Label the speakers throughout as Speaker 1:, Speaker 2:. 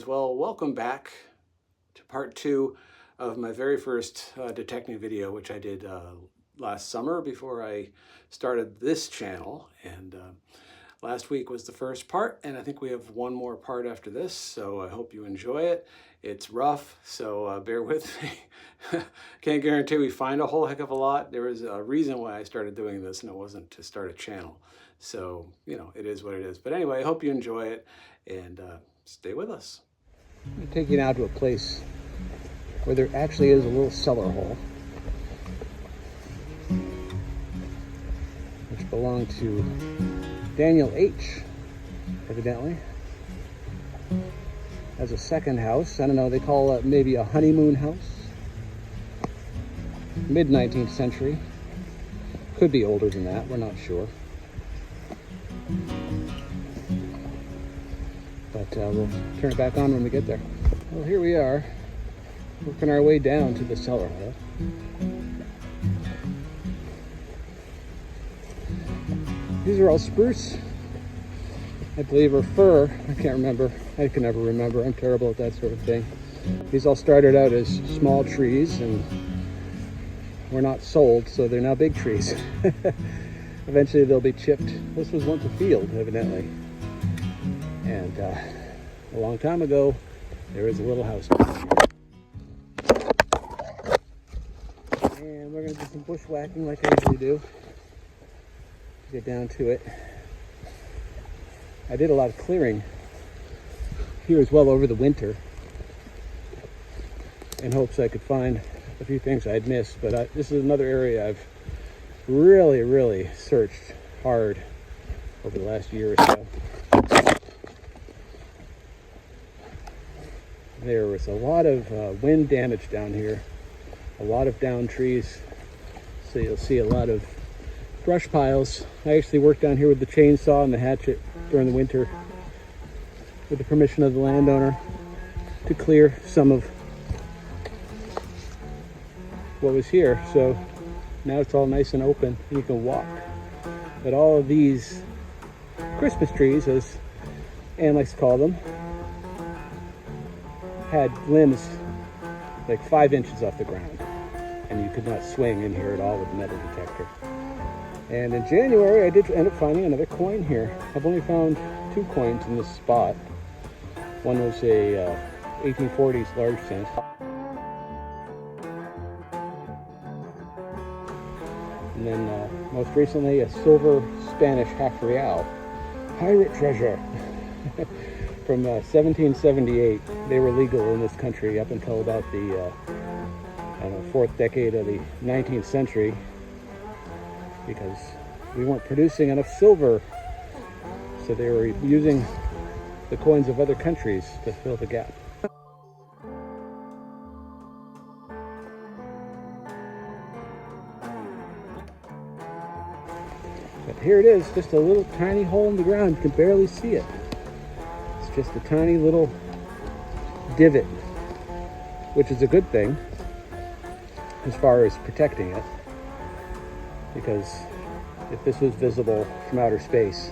Speaker 1: friends. Well, welcome back to part 2 of my very first detecting video, which I did last summer before I started this channel. And last week was the first part, and I think we have one more part after this, so I hope you enjoy it. It's rough, so bear with me. Can't guarantee we find a whole heck of a lot. There was a reason why I started doing this, and it wasn't to start a channel. So, you know, it is what it is. But anyway, I hope you enjoy it, and stay with us. I'm going to take you now to a place where there actually is a little cellar hole, which belonged to Daniel H., evidently, as a second house. I don't know, they call it maybe a honeymoon house. Mid-19th century. Could be older than that, we're not sure. But we'll turn it back on when we get there. Well, here we are, working our way down to the cellar hole. These are all spruce, I believe, or fir. I can't remember. I can never remember. I'm terrible at that sort of thing. These all started out as small trees and were not sold, so they're now big trees. Eventually they'll be chipped. This was once a field, evidently. And a long time ago, there was a little house. And we're going to do some bushwhacking like I usually do. Get down to it. I did a lot of clearing here as well over the winter in hopes I could find a few things I'd missed, but this is another area I've really searched hard over the last year or so. There was a lot of wind damage down here, a lot of downed trees, so you'll see a lot of brush piles. I actually worked down here with the chainsaw and the hatchet during the winter with the permission of the landowner to clear some of what was here. So now it's all nice and open and you can walk. But all of these Christmas trees, as Anne likes to call them, had limbs like 5 inches off the ground, and you could not swing in here at all with a metal detector. And in January, I did end up finding another coin here. I've only found 2 coins in this spot. One was a 1840s large cent. And then most recently, a silver Spanish half real. Pirate treasure. From 1778. They were legal in this country up until about the I don't know, 4th decade of the 19th century, because we weren't producing enough silver, so they were using the coins of other countries to fill the gap. But here it is, just a little tiny hole in the ground. You can barely see it. It's just a tiny little divot, which is a good thing as far as protecting it, because if this was visible from outer space,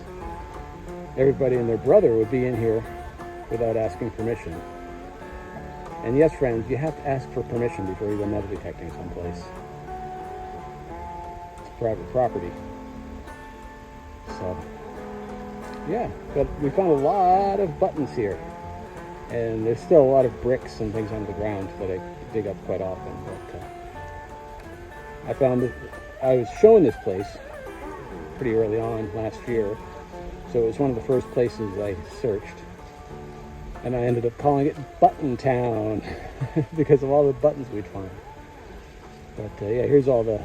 Speaker 1: everybody and their brother would be in here without asking permission. And yes, friends, you have to ask for permission before you go metal detecting someplace. It's private property. So, yeah, but we found a lot of buttons here. And there's still a lot of bricks and things on the ground that I dig up quite often. But I found that I was shown this place pretty early on last year, so it was one of the first places I searched, and I ended up calling it Button Town because of all the buttons we'd find. But yeah, here's all the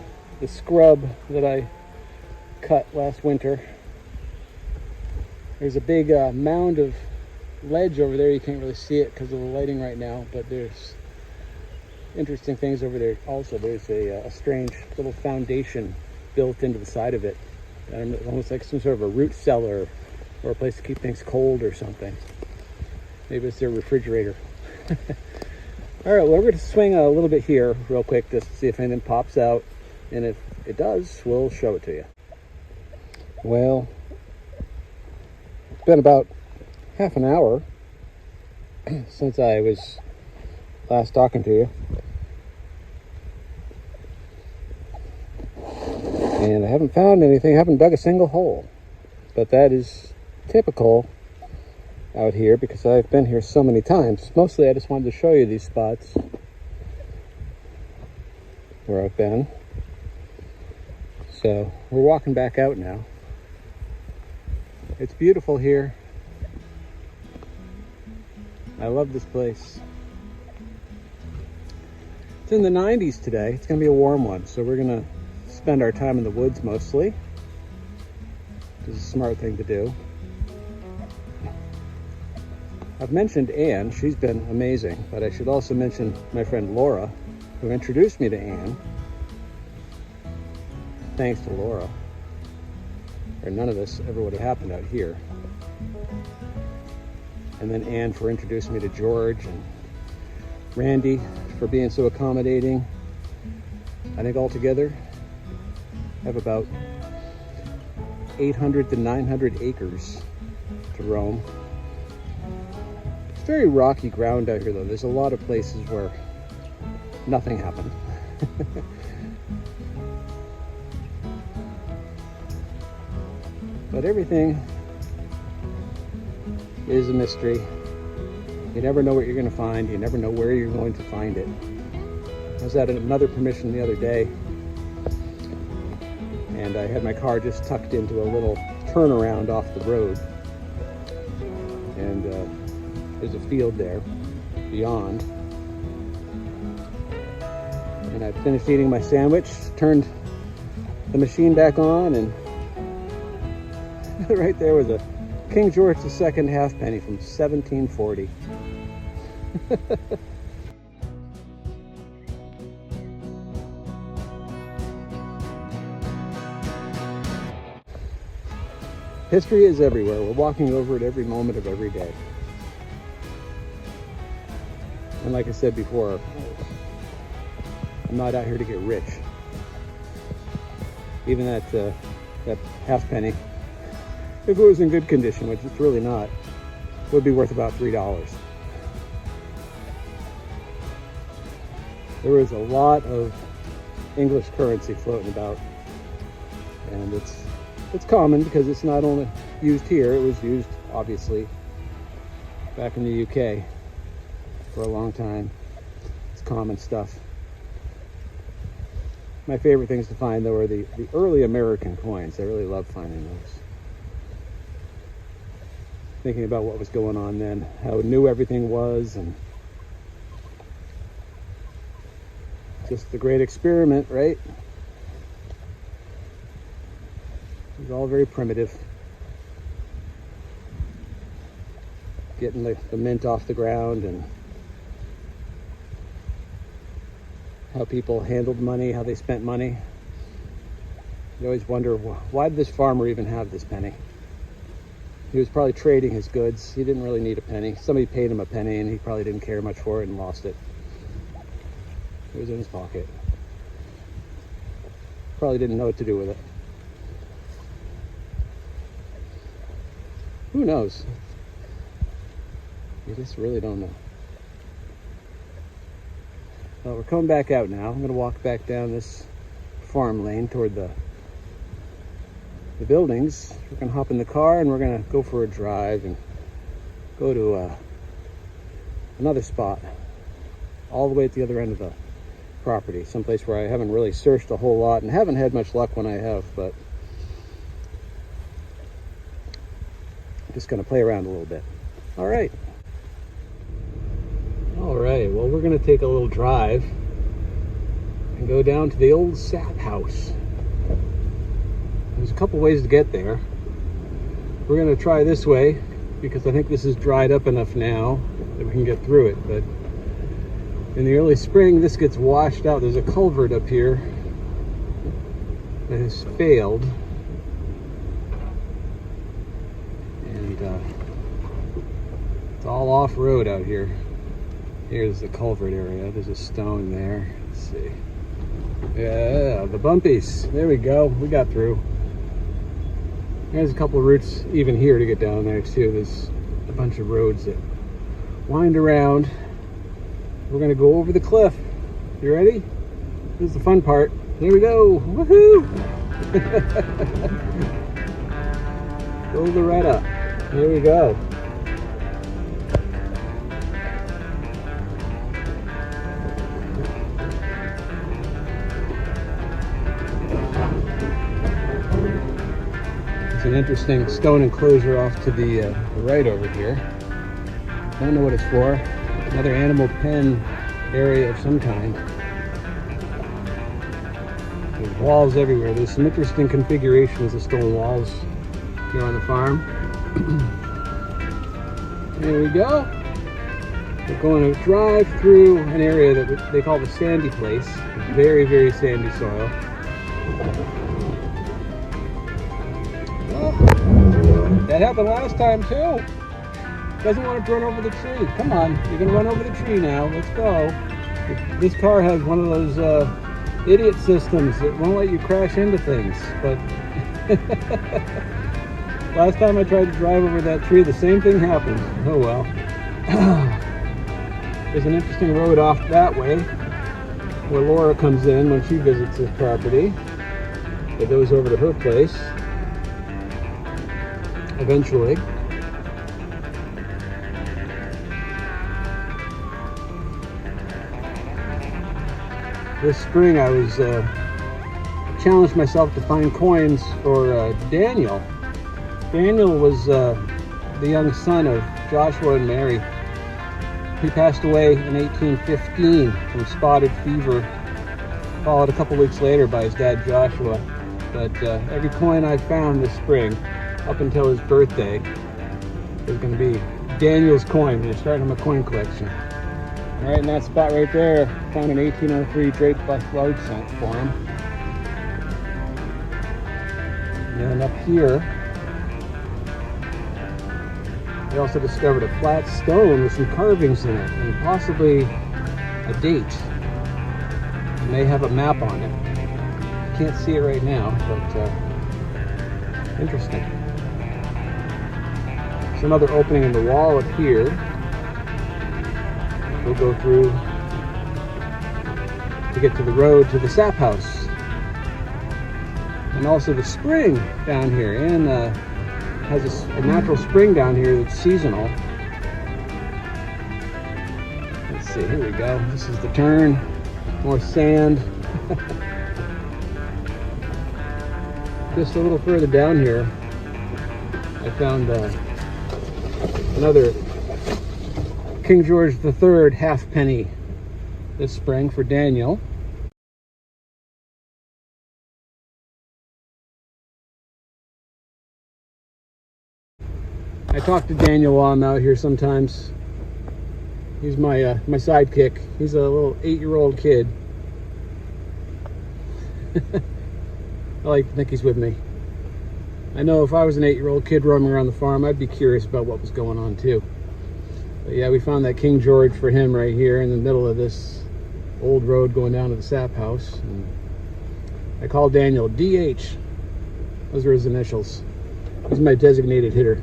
Speaker 1: scrub that I cut last winter. There's a big mound of ledge over there. You can't really see it because of the lighting right now, but there's interesting things over there also. There's a strange little foundation built into the side of it, almost like some sort of a root cellar or a place to keep things cold or something. Maybe it's their refrigerator. All right, well, we're going to swing a little bit here real quick just to see if anything pops out, and if it does, we'll show it to you. Well, it's been about half an hour since I was last talking to you. And I haven't found anything, haven't dug a single hole. But that is typical out here because I've been here so many times. Mostly I just wanted to show you these spots where I've been. So we're walking back out now. It's beautiful here. I love this place. It's in the 90s today. It's gonna be a warm one, so we're gonna spend our time in the woods mostly. This is a smart thing to do. I've mentioned Anne, she's been amazing, but I should also mention my friend Laura, who introduced me to Anne. Thanks to Laura, or none of this ever would have happened out here. And then Anne for introducing me to George, and Randy for being so accommodating. I think altogether I have about 800 to 900 acres to roam. It's very rocky ground out here though. There's a lot of places where nothing happened. But everything is a mystery. You never know what you're going to find. You never know where you're going to find it. I was at another permission the other day, and I had my car just tucked into a little turnaround off the road. And there's a field there beyond. And I finished eating my sandwich, turned the machine back on, and right there was a King George II halfpenny from 1740. History is everywhere. We're walking over it every moment of every day. And like I said before, I'm not out here to get rich. Even that halfpenny, if it was in good condition, which it's really not, would be worth about $3. There was a lot of English currency floating about, and it's common because it's not only used here, it was used obviously back in the UK for a long time. It's common stuff. My favorite things to find though are the early American coins. I really love finding those. Thinking about what was going on then, how new everything was, and just the great experiment, right? It was all very primitive. Getting the mint off the ground, and how people handled money, how they spent money. You always wonder, why did this farmer even have this penny? He was probably trading his goods. He didn't really need a penny. Somebody paid him a penny and he probably didn't care much for it and lost it. It was in his pocket. Probably didn't know what to do with it. Who knows? You just really don't know. Well, we're coming back out now. I'm going to walk back down this farm lane toward the buildings. We're going to hop in the car and we're going to go for a drive and go to another spot all the way at the other end of the property, someplace where I haven't really searched a whole lot and haven't had much luck when I have, but I'm just going to play around a little bit. All right, well, we're going to take a little drive and go down to the old sap house. There's a couple ways to get there. We're going to try this way because I think this is dried up enough now that we can get through it, but in the early spring this gets washed out. There's a culvert up here that has failed, and it's all off-road out here. Here's the culvert area. There's a stone there. Let's see. Yeah, the bumpies. There we go. We got through. There's a couple of routes even here to get down there too. There's a bunch of roads that wind around. We're gonna go over the cliff. You ready? This is the fun part. Here we go. Woohoo! Go the right up. Here we go. It's an interesting stone enclosure off to the right over here. Don't know what it's for. Another animal pen area of some kind. There's walls everywhere. There's some interesting configurations of stone walls here on the farm. There we go. We're going to drive through an area that they call the sandy place. Very, very sandy soil. Oh, that happened last time too. Doesn't want to run over the tree. Come on, you're gonna run over the tree now. Let's go. This car has one of those idiot systems that won't let you crash into things. But last time I tried to drive over that tree, the same thing happened. Oh well. There's an interesting road off that way where Laura comes in when she visits this property. It goes over to her place eventually. This spring I was challenged myself to find coins for Daniel. Daniel was the young son of Joshua and Mary. He passed away in 1815 from spotted fever, followed a couple weeks later by his dad Joshua. But every coin I found this spring, up until his birthday, is going to be Daniel's coin. We're starting my coin collection. Right in that spot right there, found an 1803 Drake Bus Road cent for him. And then up here, I also discovered a flat stone with some carvings in it, and possibly a date. It may have a map on it. I can't see it right now, but interesting. There's another opening in the wall up here. We'll go through to get to the road to the sap house, and also the spring down here. And has a natural spring down here that's seasonal. Let's see, here we go. This is the turn. More sand. Just a little further down here, I found another King George III halfpenny this spring for Daniel. I talk to Daniel while I'm out here sometimes. He's my my sidekick. He's a little 8-year-old kid. I like to think he's with me. I know if I was an 8-year-old kid roaming around the farm, I'd be curious about what was going on too. But yeah, we found that King George for him right here in the middle of this old road going down to the sap house. And I called Daniel DH. Those are his initials. He's my designated hitter.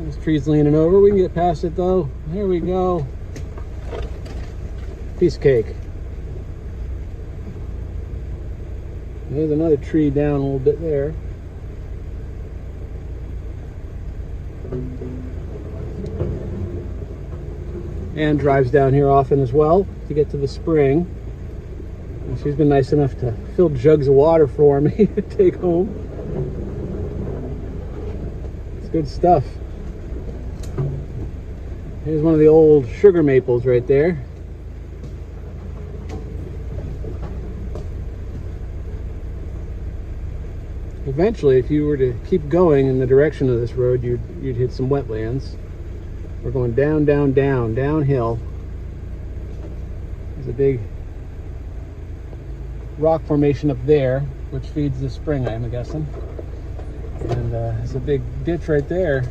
Speaker 1: This tree's leaning over. We can get past it though. There we go. Piece of cake. There's another tree down a little bit there. Anne drives down here often as well to get to the spring. And she's been nice enough to fill jugs of water for me to take home. It's good stuff. Here's one of the old sugar maples right there. Eventually, if you were to keep going in the direction of this road, you'd hit some wetlands. We're going down, down, down, downhill. There's a big rock formation up there, which feeds the spring, I'm guessing. And there's a big ditch right there.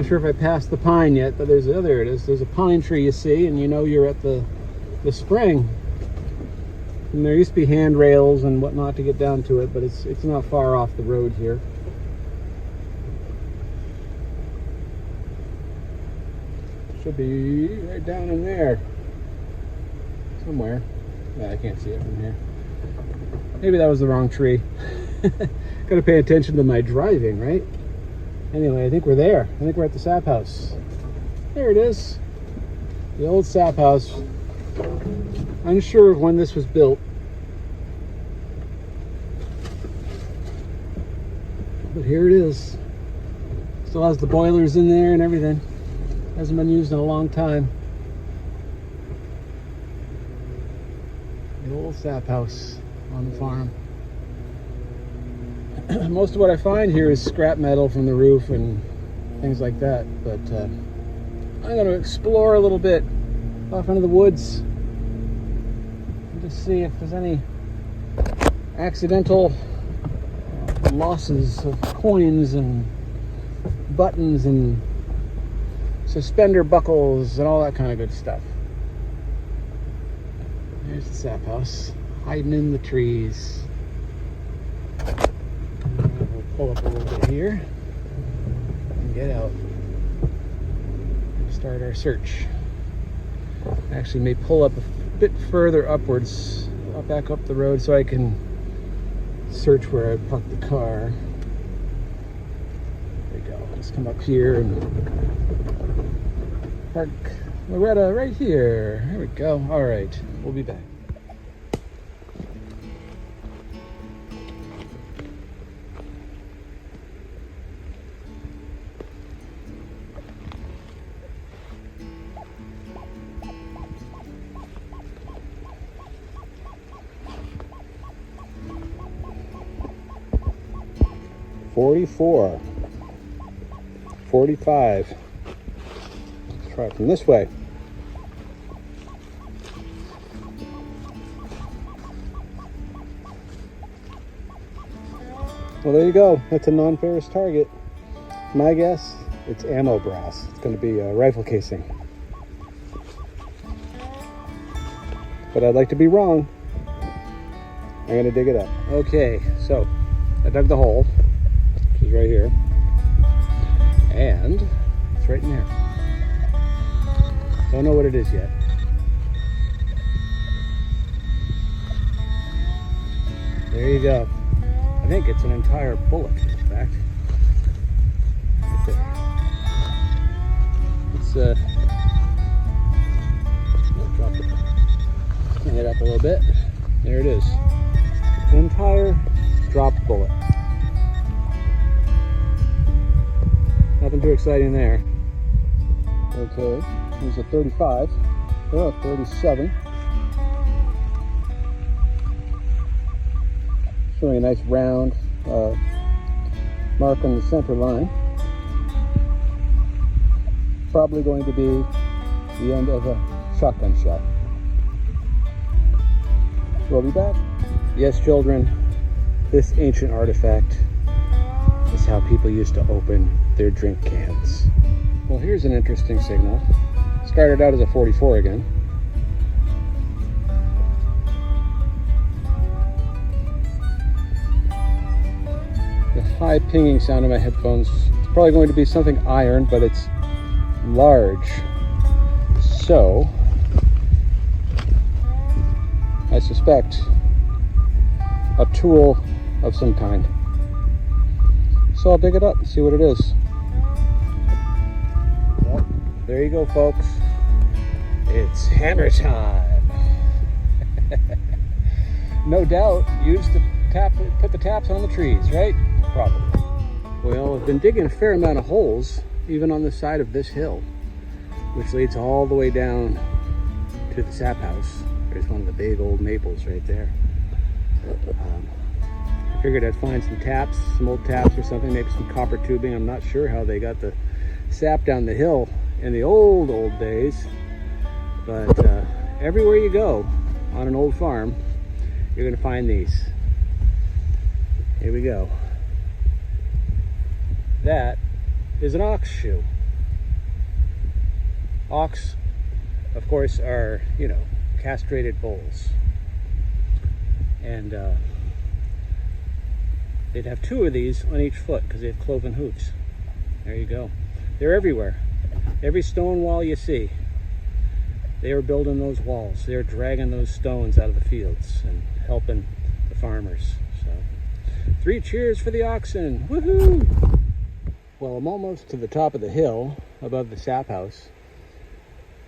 Speaker 1: not sure if I passed the pine yet, but there's, oh, there it is. There's a pine tree you see, and you know you're at the spring. And there used to be handrails and whatnot to get down to it, but it's not far off the road here. Should be right down in there somewhere. Yeah, I can't see it from here. Maybe that was the wrong tree. Gotta pay attention to my driving, right? Anyway, I think we're there. I think we're at the sap house. There it is. The old sap house. Unsure of when this was built. But here it is. Still has the boilers in there and everything. Hasn't been used in a long time. The old sap house on the farm. Most of what I find here is scrap metal from the roof and things like that. But I'm going to explore a little bit off into the woods and just see if there's any accidental losses of coins and buttons and suspender buckles and all that kind of good stuff. There's the sap house, hiding in the trees. We'll pull up a little bit here and get out and start our search. Actually may pull up a bit further upwards, back up the road so I can search where I parked the car. There we go. Let's come up here and park Loretta right here. There we go. All right, we'll be back. $44, $45. Let's try it from this way. Well, there you go. That's a non-ferrous target. My guess, it's ammo brass. It's going to be a rifle casing. But I'd like to be wrong. I'm going to dig it up. Okay, so I dug the hole. Is right here, and it's right in there. Don't know what it is yet. There you go. I think it's an entire bullet, in fact. Right there. Let's drop it. Hang it up a little bit. There it is. An entire dropped bullet. Nothing too exciting there. Okay, here's a 35. Oh, 37. Showing a nice round mark on the center line. Probably going to be the end of a shotgun shot. We'll be back. Yes, children, this ancient artifact is how people used to open their drink cans. Well, here's an interesting signal. Started out as a 44 again. The high pinging sound in my headphones. It's probably going to be something iron, but it's large. So, I suspect a tool of some kind. So I'll dig it up and see what it is. Well, there you go, folks. It's hammer time. No doubt used to put the taps on the trees, right? Probably. Well, I've been digging a fair amount of holes, even on the side of this hill, which leads all the way down to the sap house. There's one of the big old maples right there. I figured I'd find some taps, some old taps or something, maybe some copper tubing. I'm not sure how they got the sap down the hill in the old days, but everywhere you go on an old farm, you're going to find these. Here we go. That is an ox shoe. ox, of course, are, you know, castrated bulls. And they'd have 2 of these on each foot because they have cloven hoofs. There you go. They're everywhere. Every stone wall you see, they are building those walls. They're dragging those stones out of the fields and helping the farmers. So, 3 cheers for the oxen. Woohoo! Well, I'm almost to the top of the hill above the sap house.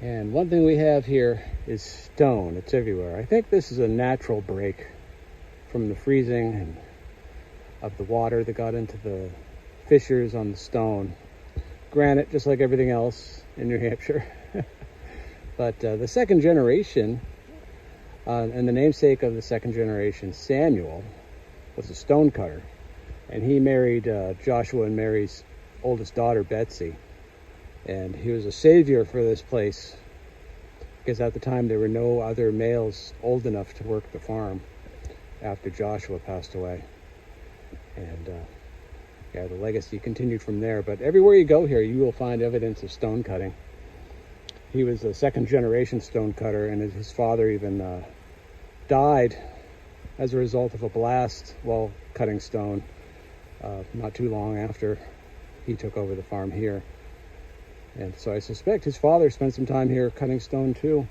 Speaker 1: And one thing we have here is stone. It's everywhere. I think this is a natural break from the freezing and of the water that got into the fissures on the stone. Granite, just like everything else in New Hampshire. But the second generation, and the namesake of the second generation, Samuel, was a stone cutter. And he married Joshua and Mary's oldest daughter, Betsy. And he was a savior for this place because at the time there were no other males old enough to work the farm after Joshua passed away. And yeah, the legacy continued from there. But everywhere you go here, you will find evidence of stone cutting. He was a second generation stone cutter, and his father even died as a result of a blast while cutting stone not too long after he took over the farm here. And so I suspect his father spent some time here cutting stone too.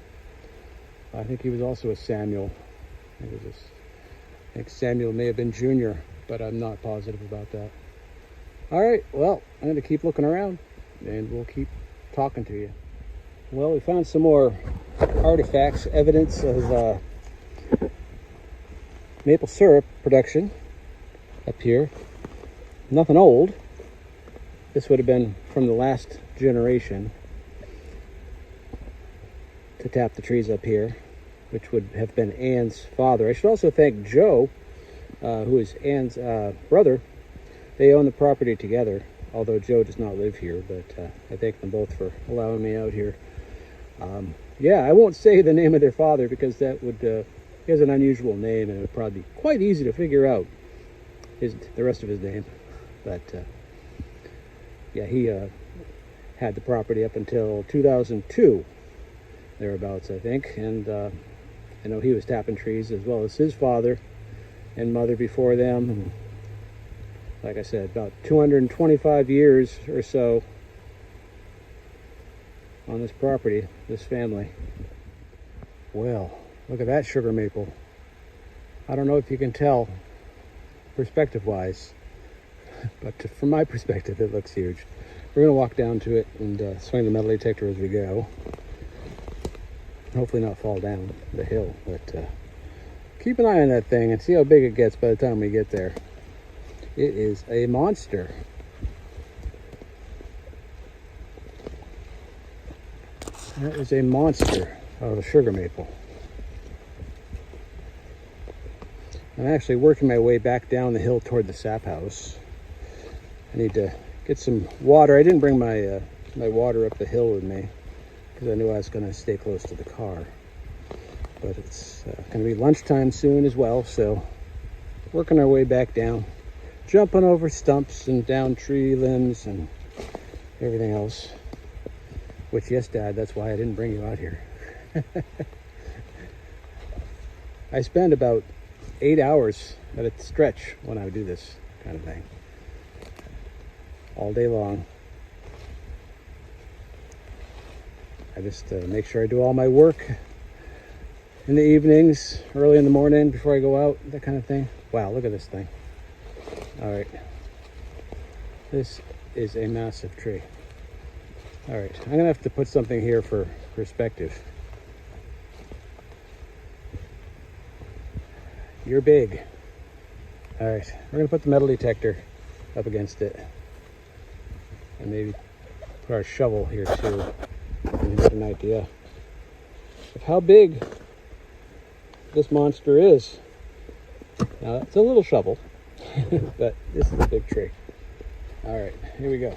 Speaker 1: I think he was also a Samuel. I think Samuel may have been Junior, but I'm not positive about that. All right, well, I'm going to keep looking around and we'll keep talking to you. Well, we found some more artifacts, evidence of maple syrup production up here. Nothing old. This would have been from the last generation to tap the trees up here, which would have been Anne's father. I should also thank Joe, who is Anne's brother. They own the property together, although Joe does not live here, but I thank them both for allowing me out here. Yeah, I won't say the name of their father because that would, he has an unusual name and it would probably be quite easy to figure out the rest of his name. But yeah, he had the property up until 2002, thereabouts, I think. And I know he was tapping trees as well as his father and mother before them. And like I said, about 225 years or so on this property, this family. Well, look at that sugar maple. I don't know if you can tell perspective-wise, but from my perspective, it looks huge. We're going to walk down to it and swing the metal detector as we go. Hopefully not fall down the hill, but keep an eye on that thing and see how big it gets by the time we get there. It is a monster. That is a monster of a sugar maple. I'm actually working my way back down the hill toward the sap house. I need to get some water. I didn't bring my my water up the hill with me because I knew I was going to stay close to the car. But it's going to be lunchtime soon as well, so working our way back down, jumping over stumps and down tree limbs and everything else. Which, yes, Dad, that's why I didn't bring you out here. I spend about 8 hours at a stretch when I do this kind of thing. All day long. I just make sure I do all my work in the evenings, early in the morning before I go out, that kind of thing. Wow, look at this thing. All right. This is a massive tree. All right, I'm gonna have to put something here for perspective. You're big. All right, we're gonna put the metal detector up against it and maybe put our shovel here too and get an idea of how big this monster is. Now, it's a little shovel, but this is a big tree. All right, here we go.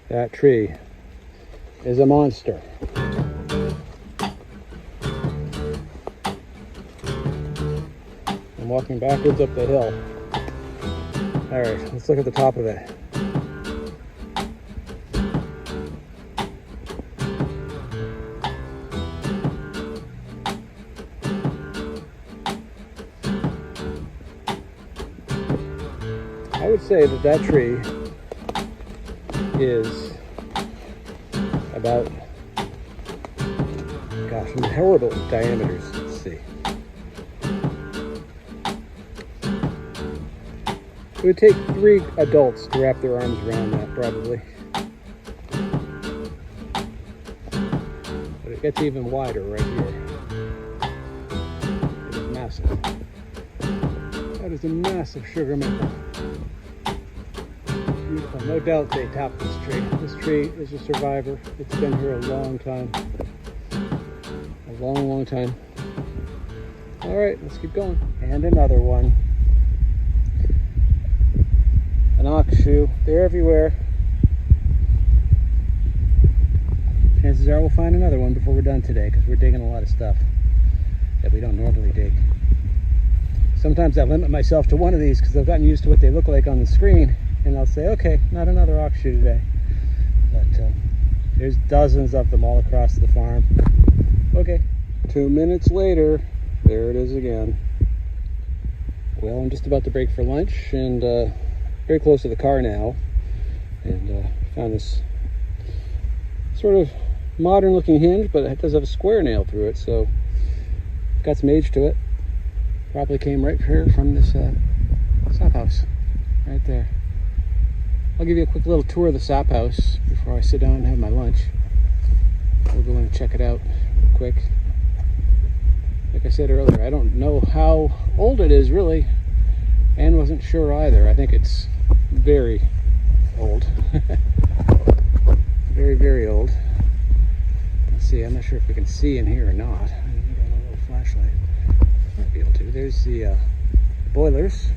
Speaker 1: That tree is a monster. walking backwards up the hill. All right, let's look at the top of it. I would say that that tree is about, gosh, how are the diameters? Let's see. It would take 3 adults to wrap their arms around that, probably. But it gets even wider right here. It is massive. That is a massive sugar maple. Beautiful. No doubt they tapped this tree. This tree is a survivor. It's been here a long time. A long, long time. All right, let's keep going. And another one. An ox shoe. They're everywhere. Chances are we'll find another one before we're done today, because we're digging a lot of stuff that we don't normally dig. Sometimes I limit myself to one of these because I've gotten used to what they look like on the screen, and I'll say, okay, not another ox shoe today. But there's dozens of them all across the farm. Okay, 2 minutes later, there it is again. Well, I'm just about to break for lunch, and very close to the car now, and found this sort of modern looking hinge, but it does have a square nail through it, so got some age to it. Probably came right here from this sap house right there. I'll give you a quick little tour of the sap house before I sit down and have my lunch. We'll go in and check it out real quick. Like I said earlier, I don't know how old it is really, and wasn't sure either. I think it's very old. Very, very old. Let's see, I'm not sure if we can see in here or not. I think I got a little flashlight. Might be able to. There's the boilers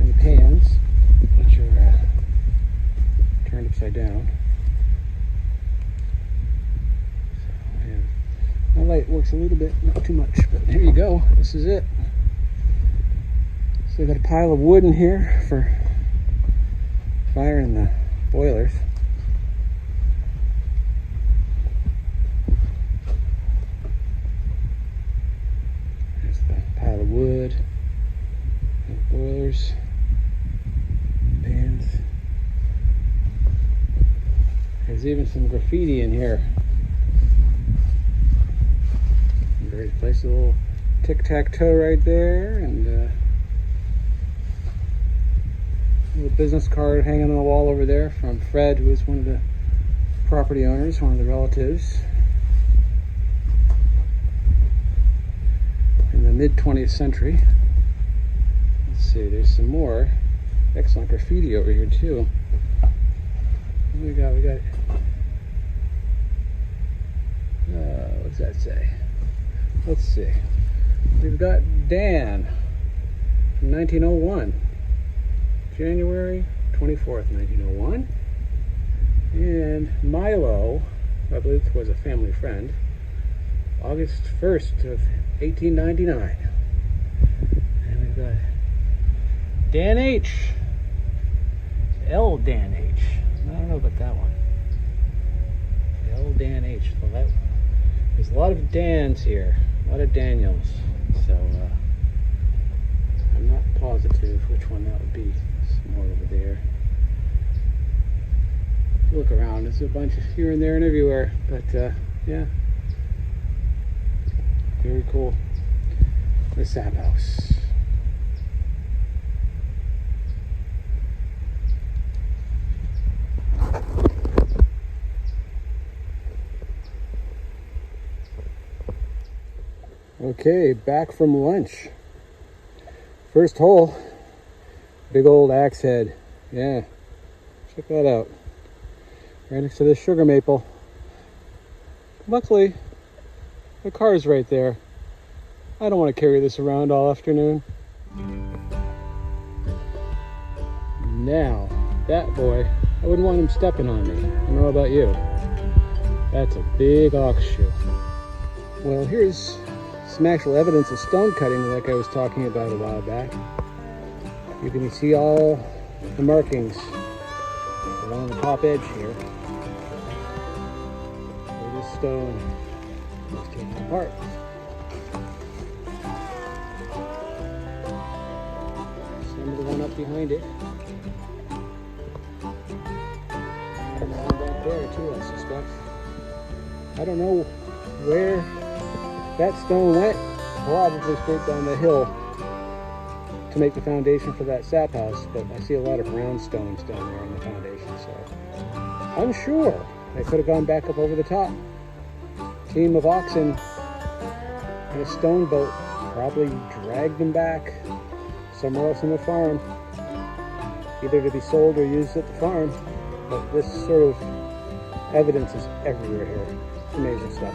Speaker 1: and the pans, which are turned upside down. So, yeah. My light works a little bit, not too much, but here you go. This is it. So I've got a pile of wood in here for firing the boilers. There's the pile of wood, and boilers, pans. There's even some graffiti in here. Great place, a little tic-tac-toe right there, and a little business card hanging on the wall over there from Fred, who is one of the property owners, one of the relatives. In the mid-20th century. Let's see, there's some more excellent graffiti over here too. What do we got? What's that say? Let's see. We've got Dan from 1901. January 24th, 1901. And Milo, I believe was a family friend, August 1st of 1899. And we've got Dan H. L. Dan H. I don't know about that one. L. Dan H. Well, there's a lot of Dans here, a lot of Daniels. So I'm not positive which one that would be. Some more over there. Look around, there's a bunch here and there and everywhere, but yeah, very cool. The sap house. Okay, back from lunch. First hole, big old axe head. Yeah, check that out. Right next to this sugar maple. Luckily, the car's right there. I don't want to carry this around all afternoon. Now, that boy, I wouldn't want him stepping on me. I don't know about you. That's a big ox shoe. Well, here's some actual evidence of stone cutting like I was talking about a while back. You can see all the markings along the top edge here where this stone was taken apart. Some of the one up behind it. And one back there too, I suspect. I don't know where that stone went, probably straight down the hill to make the foundation for that sap house, but I see a lot of round stones down there in the foundation, so I'm sure they could have gone back up over the top. Team of oxen and a stone boat probably dragged them back somewhere else in the farm, either to be sold or used at the farm, but this sort of evidence is everywhere here. Amazing stuff.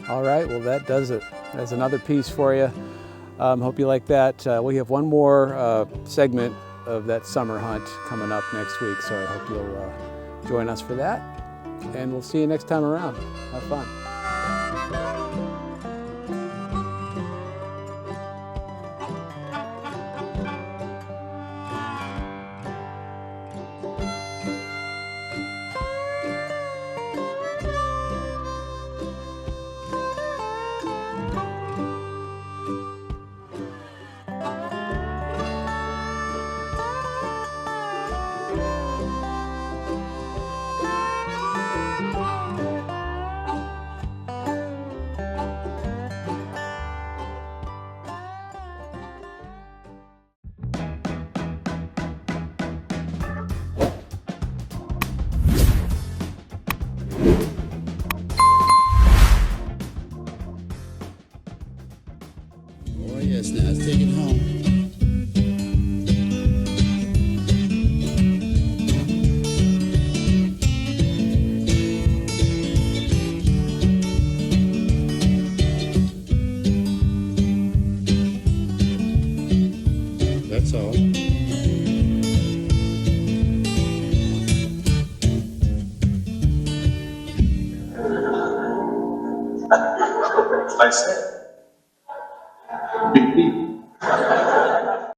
Speaker 1: All right, well that does it. That's another piece for you. Hope you like that. We have one more segment of that summer hunt coming up next week, so I hope you'll join us for that. And we'll see you next time around. Have fun.
Speaker 2: Yes, now let's take it home. That's all.
Speaker 3: I said.